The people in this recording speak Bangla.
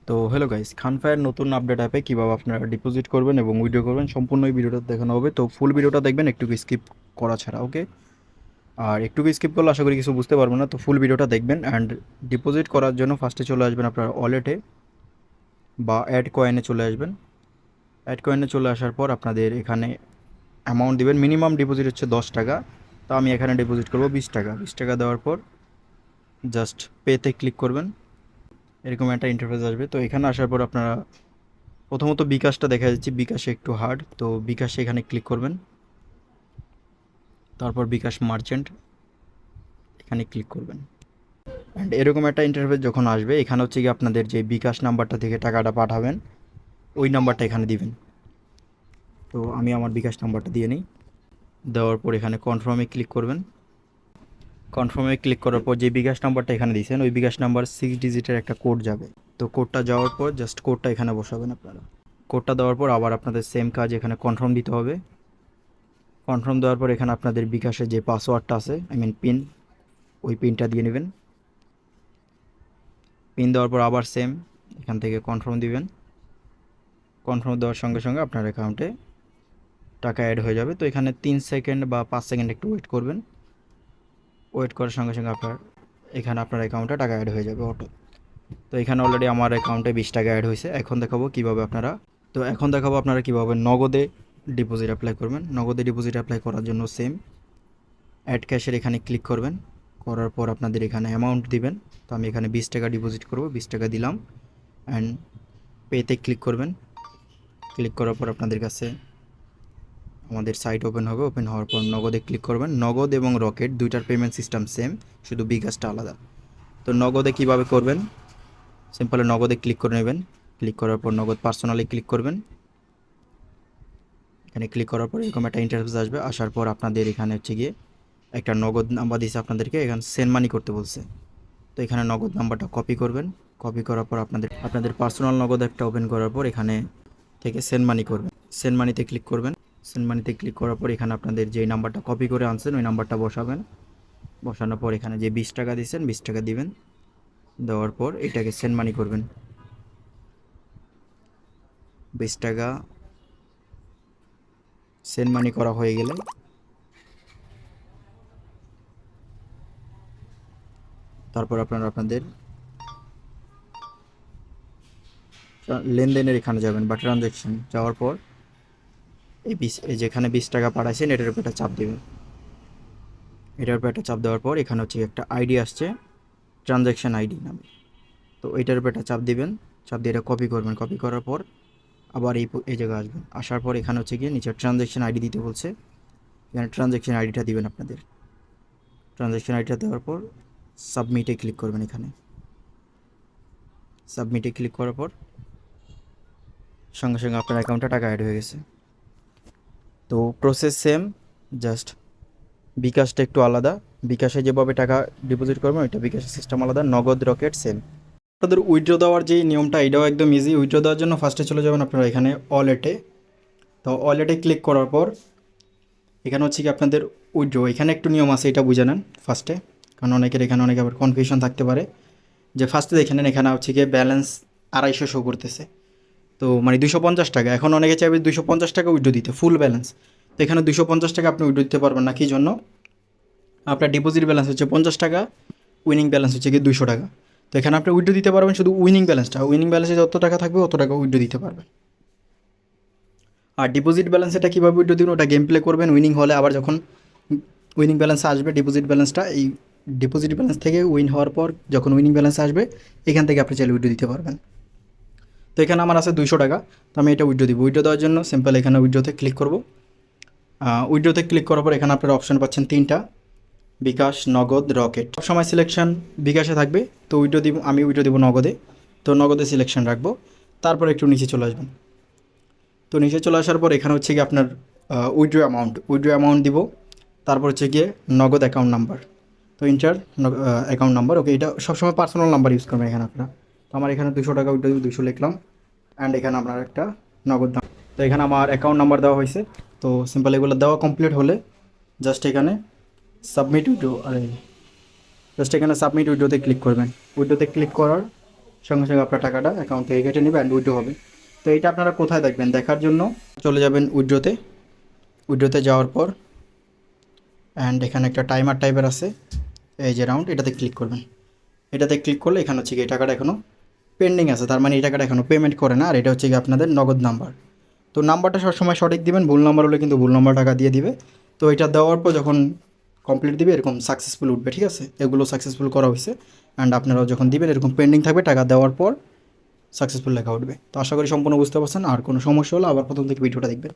তো হ্যালো গাইস, খানফায়ের নতুন আপডেট অ্যাপে কীভাবে আপনারা ডিপোজিট করবেন এবং উইথড্র করবেন সম্পূর্ণ এই ভিডিওটা দেখানো হবে। তো ফুল ভিডিওটা দেখবেন একটু স্কিপ করা ছাড়া, ওকে? আর একটু স্কিপ করলে আশা করি কিছু বুঝতে পারবেন না। তো ফুল ভিডিওটা দেখবেন। অ্যান্ড ডিপোজিট করার জন্য ফার্স্টে চলে আসবেন আপনার ওয়ালেটে বা অ্যাড কয়েনে চলে আসবেন। অ্যাড কয়েনে চলে আসার পর আপনাদের এখানে অ্যামাউন্ট দিবেন। মিনিমাম ডিপোজিট হচ্ছে 10 টাকা। তো আমি এখানে ডিপোজিট করবো 20 টাকা। 20 টাকা দেওয়ার পর জাস্ট পেতে ক্লিক করবেন। এরকম একটা ইন্টারফেস আসবে। তো এখানে আসার পর আপনারা প্রথমত বিকাশটা দেখা যাচ্ছে, বিকাশে একটু হার্ড, তো বিকাশে এখানে ক্লিক করবেন। তারপর বিকাশ মার্চেন্ট এখানে ক্লিক করবেন। অ্যান্ড এরকম একটা ইন্টারফেস যখন আসবে, এখানে হচ্ছে কি আপনাদের যে বিকাশ নাম্বারটা থেকে টাকাটা পাঠাবেন ওই নাম্বারটা এখানে দিবেন। তো আমি আমার বিকাশ নাম্বারটা দিয়ে নিই। দেওয়ার পর এখানে কনফার্মে ক্লিক করবেন। কনফার্মে ক্লিক করার পর যে বিকাশ নাম্বারটা এখানে দিয়েছেন ওই বিকাশ নাম্বার 6 ডিজিটের একটা কোড যাবে। তো কোডটা যাওয়ার পর জাস্ট কোডটা এখানে বসাবেন আপনারা। কোডটা দেওয়ার পর আবার আপনাদের সেম কাজ, এখানে কনফার্ম দিতে হবে। কনফার্ম দেওয়ার পর এখানে আপনাদের বিকাশের যে পাসওয়ার্ডটা আছে, পিন, ওই পিনটা দিয়ে নেবেন। পিন দেওয়ার পর আবার সেম এখান থেকে কনফার্ম দিবেন। কনফার্ম দেওয়ার সঙ্গে সঙ্গে আপনার অ্যাকাউন্টে টাকা অ্যাড হয়ে যাবে। তো এখানে 3 সেকেন্ড বা 5 সেকেন্ড একটু ওয়েট করবেন। ওয়েট করার সঙ্গে সঙ্গে আপনার অ্যাকাউন্টে টাকা অ্যাড হয়ে যাবে অটো। তো এখানে অলরেডি আমার অ্যাকাউন্টে 20 টাকা অ্যাড হয়েছে। এখন দেখাবো আপনারা কীভাবে নগদে ডিপোজিট অ্যাপ্লাই করবেন। নগদে ডিপোজিট অ্যাপ্লাই করার জন্য সেম অ্যাড ক্যাশের এখানে ক্লিক করবেন। করার পর আপনাদের এখানে অ্যামাউন্ট দিবেন। তো আমি এখানে 20 টাকা ডিপোজিট করব, 20 টাকা দিলাম। অ্যান্ড পেতে ক্লিক করবেন। ক্লিক করার পর আপনাদের কাছে আমাদের সাইট ওপেন হবে। ওপেন হওয়ার পর নগদে ক্লিক করবেন। নগদ এবং রকেট দুইটার পেমেন্ট সিস্টেম সেম, শুধু বিকাশটা আলাদা। তো নগদে কিভাবে করবেন, সিম্পলে নগদে ক্লিক করে নেবেন। ক্লিক করার পর নগদ পার্সোনালি ক্লিক করবেন। এখানে ক্লিক করার পর এরকম একটা ইন্টারফেস আসবে। আসার পর আপনাদের এখানে হচ্ছে গিয়ে একটা নগদ নাম্বার দিয়েছে আপনাদেরকে, এখানে সেন্ড মানি করতে বলছে। তো এখানে নগদ নাম্বারটা কপি করবেন। কপি করার পর আপনাদের পার্সোনাল নগদ একটা ওপেন করার পর এখানে থেকে সেন্ড মানি করবেন। সেন্ড মানিতে ক্লিক করবেন। সেন্ড মানিতে ক্লিক করার পর এখানে আপনাদের যেই নাম্বারটা কপি করে আনছেন ওই নাম্বারটা বসাবেন। বসানোর পর এখানে যে 20 টাকা দিয়েছেন 20 টাকা দিবেন। দেওয়ার পর এটাকে সেন্ড মানি করবেন। 20 টাকা সেন্ড মানি করা হয়ে গেলে তারপর আপনাদের লেনদেনের এখানে যাবেন বা ট্রানজ্যাকশন যাওয়ার পর এই যেখানে 20 টাকা পাঠাইছেন এটার উপর একটা চাপ দেবেন। এটার উপর একটা চাপ দেওয়ার পর এখানে হচ্ছে একটা আইডি আসছে, ট্রানজ্যাকশন আইডি নামে। তো এইটার উপর একটা চাপ দিবেন। চাপ দিয়ে এটা কপি করবেন। কপি করার পর আবার এই জায়গায় আসবেন। আসার পর এখানে হচ্ছে গিয়ে নিচে ট্রানজ্যাকশন আইডি দিতে বলছে। এখানে ট্রানজ্যাকশন আইডিটা দিবেন আপনাদের। ট্রানজ্যাকশন আইডিটা দেওয়ার পর সাবমিটে ক্লিক করবেন। এখানে সাবমিটে ক্লিক করার পর সঙ্গে সঙ্গে আপনার অ্যাকাউন্টে টাকা অ্যাড হয়ে গেছে। তো প্রসেস সেম, জাস্ট বিকাশটা একটু আলাদা। বিকাশে যেভাবে টাকা ডিপোজিট করবেন ওইটা বিকাশের সিস্টেম আলাদা। নগদ রকেট সেম। আপনাদের উইথড্র দেওয়ার যে নিয়মটা এটাও একদম ইজি। উইথড্র দেওয়ার জন্য ফার্স্টে চলে যাবেন আপনারা এখানে ওয়ালেটে। তো ওয়ালেটে ক্লিক করার পর এখানে হচ্ছে কি আপনাদের উইথড্র, এখানে একটু নিয়ম আছে, এটা বুঝে নেন ফার্স্টে, কারণ এখানে অনেক আবার কনফিউশন থাকতে পারে। যে ফার্স্টে দেখে নেন এখানে হচ্ছে গিয়ে ব্যালেন্স 250 শো করতেছে। তো মানে 250 টাকা। এখন অনেকে চাইবে 250 টাকা উইথড্র দিতে, ফুল ব্যালেন্স। তো এখানে 250 টাকা আপনি উইথড্র দিতে পারবেন না। কী জন্য? আপনার ডিপোজিট ব্যালেন্স হচ্ছে 50 টাকা, উইনিং ব্যালেন্স হচ্ছে কি 200 টাকা। তো এখানে আপনি উইথড্র দিতে পারবেন শুধু উইনিং ব্যালেন্সটা। উইনিং ব্যালেন্সে যত টাকা থাকবে অত টাকা উইথড্র দিতে পারবেন। আর ডিপোজিট ব্যালেন্স এটা কীভাবে উইথড্র দিবেন ওটা গেম প্লে করবেন। উইনিং হলে আবার যখন উইনিং ব্যালেন্স আসবে ডিপোজিট ব্যালেন্সটা, এই ডিপোজিট ব্যালেন্স থেকে উইন হওয়ার পর যখন উইনিং ব্যালেন্স আসবে এখান থেকে আপনি চাইলে উইথড্র দিতে পারবেন। তো এখানে আমার আছে 200 টাকা। তো আমি এটা উইথড্র দিব। উইথড্র দেওয়ার জন্য সিম্পল এখানে উইথড্রতে ক্লিক করব। উইথড্রতে ক্লিক করার পর এখানে আপনারা অপশন পাচ্ছেন 3টা, বিকাশ, নগদ, রকেট। সব সময় সিলেকশন বিকাশে থাকবে। তো আমি উইথড্র দিব নগদে। তো নগদে সিলেকশন রাখবো। তারপর একটু নিচে চলে আসবেন। তো নিচে চলে আসার পর এখানে হচ্ছে গিয়ে আপনার উইথড্র অ্যামাউন্ট দিব। তারপর হচ্ছে গিয়ে নগদ অ্যাকাউন্ট নাম্বার। তো ইন্টার অ্যাকাউন্ট নাম্বার, ওকে। এটা সবসময় পার্সোনাল নাম্বার ইউজ করবেন এখানে আপনারা। তো আমার এখানে 200 টাকা উইথড্র দিব, 200 লিখলাম। অ্যান্ড এখানে আপনার একটা নগদ নাম। তো এখানে আমার অ্যাকাউন্ট নাম্বার দেওয়া হয়েছে। তো সিম্পল এগুলো দেওয়া কমপ্লিট হলে জাস্ট এখানে সাবমিট উইথড্র, জাস্ট এখানে সাবমিট উইথড্রতে ক্লিক করবেন। উইথড্রতে ক্লিক করার সঙ্গে সঙ্গে আপনার টাকাটা অ্যাকাউন্ট থেকে কেটে নেবে অ্যান্ড উইথড্র হবে। তো এইটা আপনারা কোথায় দেখবেন? দেখার জন্য চলে যাবেন উইথড্রোতে। উইথড্রোতে যাওয়ার পর অ্যান্ড এখানে একটা টাইমার টাইপের আছে, এই যে রাউন্ড, এটাতে ক্লিক করবেন। এটাতে ক্লিক করলে এখানে হচ্ছে কি এই টাকাটা এখনও পেন্ডিং আছে, তার মানে এই টাকাটা এখনও পেমেন্ট করে না। আর এটা হচ্ছে কি আপনাদের নগদ নাম্বার। তো নাম্বারটা সবসময় সঠিক দিবেন, ভুল নাম্বার হলে কিন্তু ভুল নাম্বার টাকা দিয়ে দিবে। তো এটা দেওয়ার পর যখন কমপ্লিট দিবে এরকম সাকসেসফুল উঠবে, ঠিক আছে? এগুলো সাকসেসফুল করা হয়েছে অ্যান্ড আপনারাও যখন দিবেন এরকম পেন্ডিং থাকবে, টাকা দেওয়ার পর সাকসেসফুল লেখা উঠবে। তো আশা করি সম্পূর্ণ বুঝতে পারছেন। আর কোনো সমস্যা হলে আবার প্রথম থেকে ভিডিওটা দেখবেন।